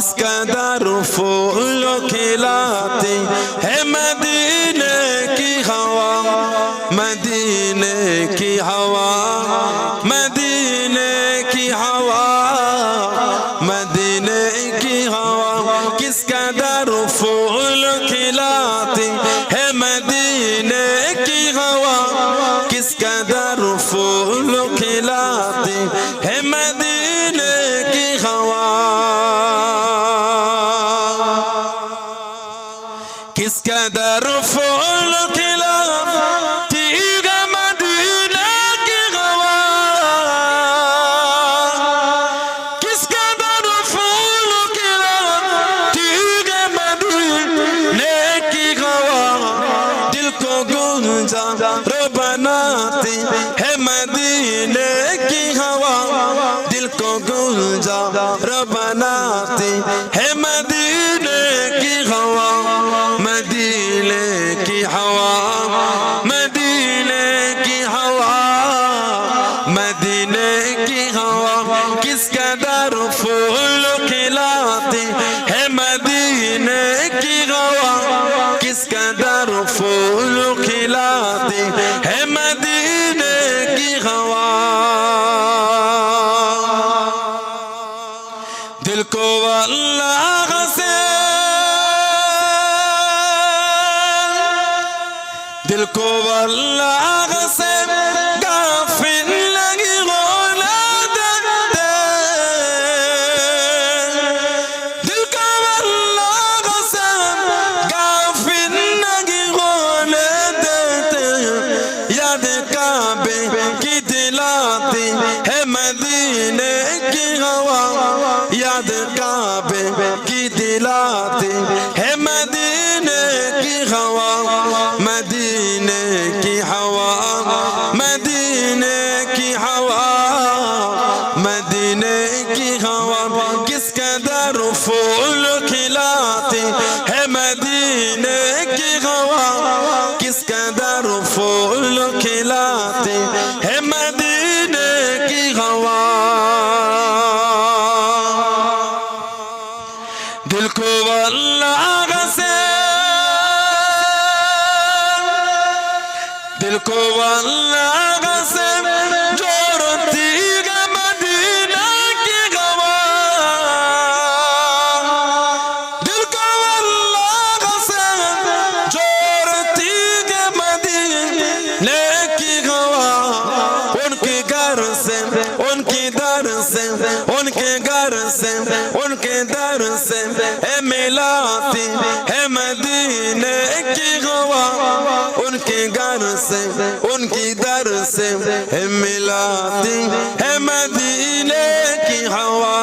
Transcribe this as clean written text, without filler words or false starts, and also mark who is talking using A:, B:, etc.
A: किस कदर फूल खिलाती है मदीने की हवा, मदीने की हवा, मदीने की हवा, मदीने की हवा। किस कदर फूल खिलाती है मदीने की हवा, किस कदर फूल खिलाती है मदीने की हवा। किस कदर फूल खिलाती है मदीने की हवा, किस कदर फूल खिलाती है मदीने की हवा। दिल को गुलजार बनाती है मदीने की हवा, दिल को गुलजार बनाती है मदीने की हवा, मदीने की हवा, मदीने की हवा, मदीने की हवा। किस कदर फूल खिलाती है मदीने की हवा, किस कदर फूल खिलाती है मदीने की हवा। दिल को अल्लाह से, दिल को अल्लाह से गाफिल लगी होने देते, दिल को अल्लाह से गाफिल लगी होने देते। याद काबे की दिलाती है मदीने की हवा, याद काबे की दिलाती है मदीने की हवा, मदीने की हवा, मदीने की हवा, मदीने की हवा। किस कदर फूल खिलाती है मदीने की हवा, किस कदर फूल खिलाती है मदीने की हवा। दिल को अल्लाह से, दिल को अल्लाह से जोड़ती है मदीना की हवा, दिल को अल्लाह से जोड़ती है मदीने की हवा। उनके घर से, उनकी दर से, उनके घर से, उनके दर से है मिलाती है मदीने की हवा, उनके घर से, उनकी दर से है मिलाती है मदीने की हवा,